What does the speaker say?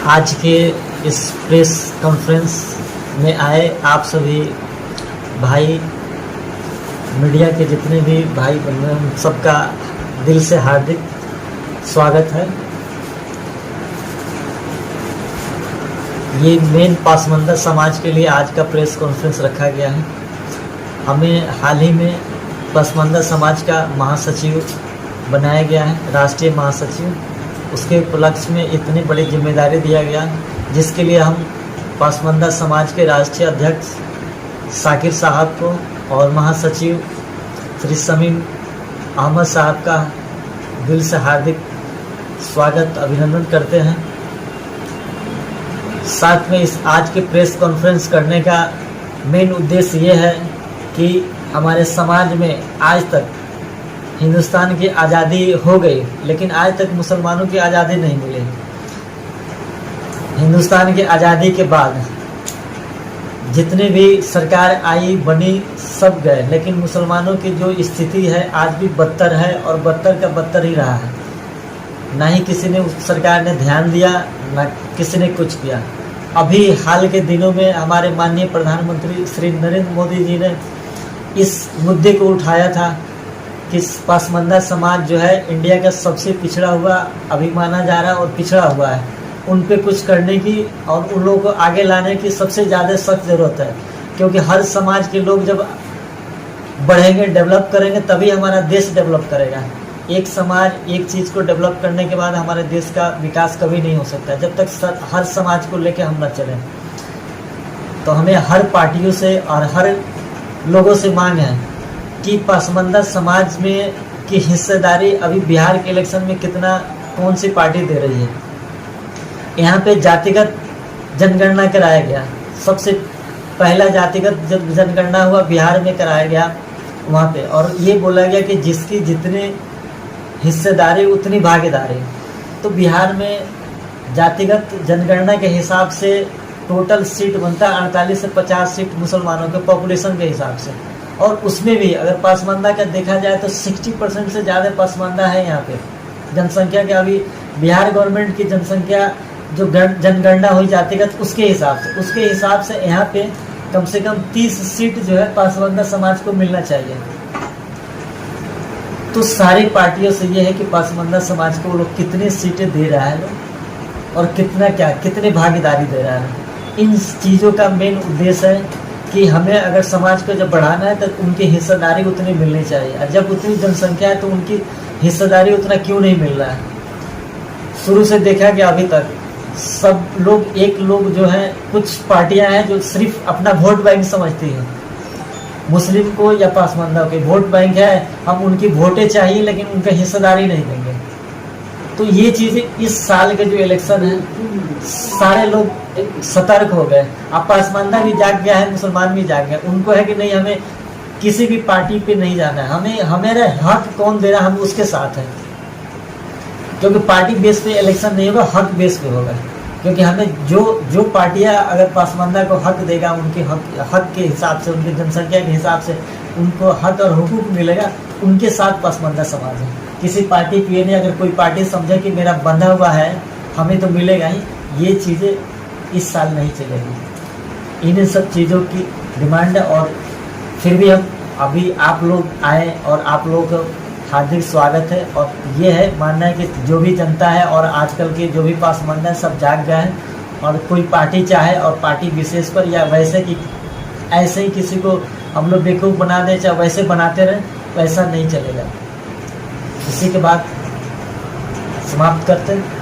आज के इस प्रेस कॉन्फ्रेंस में आए आप सभी भाई, मीडिया के जितने भी भाई बंधु हैं, उन सबका दिल से हार्दिक स्वागत है। ये मेन पासमंदा समाज के लिए आज का प्रेस कॉन्फ्रेंस रखा गया है। हमें हाल ही में पासमंदा समाज का महासचिव बनाया गया है, राष्ट्रीय महासचिव। उसके उपलक्ष्य में इतनी बड़ी जिम्मेदारी दिया गया, जिसके लिए हम पासमंदा समाज के राष्ट्रीय अध्यक्ष शाकिर साहब को और महासचिव श्री शमीम अहमद साहब का दिल से हार्दिक स्वागत अभिनंदन करते हैं। साथ में इस आज के प्रेस कॉन्फ्रेंस करने का मेन उद्देश्य ये है कि हमारे समाज में आज तक हिंदुस्तान की आज़ादी हो गई, लेकिन आज तक मुसलमानों की आज़ादी नहीं मिली। हिंदुस्तान की आज़ादी के बाद जितने भी सरकार आई बनी सब गए, लेकिन मुसलमानों की जो स्थिति है आज भी बदतर है और बदतर का बदतर ही रहा है। ना ही किसी ने उस सरकार ने ध्यान दिया, ना किसी ने कुछ किया। अभी हाल के दिनों में हमारे माननीय प्रधानमंत्री श्री नरेंद्र मोदी जी ने इस मुद्दे को उठाया था कि पासमंदा समाज जो है इंडिया का सबसे पिछड़ा हुआ अभी माना जा रहा है और पिछड़ा हुआ है। उन पे कुछ करने की और उन लोगों को आगे लाने की सबसे ज़्यादा सख्त ज़रूरत है, क्योंकि हर समाज के लोग जब बढ़ेंगे, डेवलप करेंगे, तभी हमारा देश डेवलप करेगा। एक समाज एक चीज़ को डेवलप करने के बाद हमारे देश का विकास कभी नहीं हो सकता जब तक हर समाज को लेकर हम न चलें। तो हमें हर पार्टियों से और हर लोगों से मांग है कि पासमंदा समाज में की हिस्सेदारी अभी बिहार के इलेक्शन में कितना कौन सी पार्टी दे रही है। यहाँ पे जातिगत जनगणना कराया गया, सबसे पहला जातिगत जनगणना हुआ बिहार में कराया गया वहाँ पे, और ये बोला गया कि जिसकी जितने हिस्सेदारी उतनी भागीदारी। तो बिहार में जातिगत जनगणना के हिसाब से टोटल सीट बनता है 48 से 50 सीट मुसलमानों के पॉपुलेशन के हिसाब से, और उसमें भी अगर पासमंदा का देखा जाए तो 60% से ज़्यादा पासमंदा है यहाँ पे जनसंख्या के। अभी बिहार गवर्नमेंट की जनसंख्या जो जनगणना हुई जातिगत उसके हिसाब से यहाँ पे कम से कम 30 सीट जो है पासमंदा समाज को मिलना चाहिए। तो सारी पार्टियों से ये है कि पासमंदा समाज को वो लोग कितनी सीटें दे रहा है और कितनी भागीदारी दे रहा है। इन चीज़ों का मेन उद्देश्य है कि हमें अगर समाज को जब बढ़ाना है तो उनकी हिस्सेदारी उतनी मिलनी चाहिए, और जब उतनी जनसंख्या है तो उनकी हिस्सेदारी उतना क्यों नहीं मिल रहा है। शुरू से देखा गया अभी तक सब लोग लोग जो है, कुछ पार्टियां हैं जो सिर्फ अपना वोट बैंक समझती हैं, मुस्लिम को या पासमंदा के वोट बैंक है, हम उनकी वोटें चाहिए लेकिन उनका हिस्सेदारी नहीं देंगे। तो ये चीज़ें इस साल के जो इलेक्शन है सारे लोग सतर्क हो गए। अब पासमंदा भी जाग गया है, मुसलमान भी जाग गया। उनको है कि नहीं, हमें किसी भी पार्टी पे नहीं जाना है, हमें हक कौन दे रहा है हम उसके साथ हैं। क्योंकि पार्टी बेस पे इलेक्शन नहीं होगा, हक बेस पे होगा। क्योंकि हमें जो पार्टियां अगर पासमंदा को हक देगा, उनके हक के हिसाब से, उनकी जनसंख्या के हिसाब से उनको हक और हुकूक मिलेगा, उनके साथ पासमंदा समाज है। किसी पार्टी की नहीं, अगर कोई पार्टी समझे कि मेरा बंधा हुआ है हमें तो मिलेगा ही, ये चीज़ें इस साल नहीं चलेगी। इन सब चीज़ों की डिमांड है। और फिर भी हम अभी आप लोग आए और आप लोगों को हार्दिक स्वागत है। और ये है मानना है कि जो भी जनता है और आजकल के जो भी पासमंदा है सब जाग गए हैं, और कोई पार्टी चाहे और पार्टी विशेष पर या वैसे कि ऐसे ही किसी को हम लोग बेवकूफ़ बना दें चाहे वैसे बनाते रहें, वैसा नहीं चलेगा। इसी के बाद समाप्त करते हैं।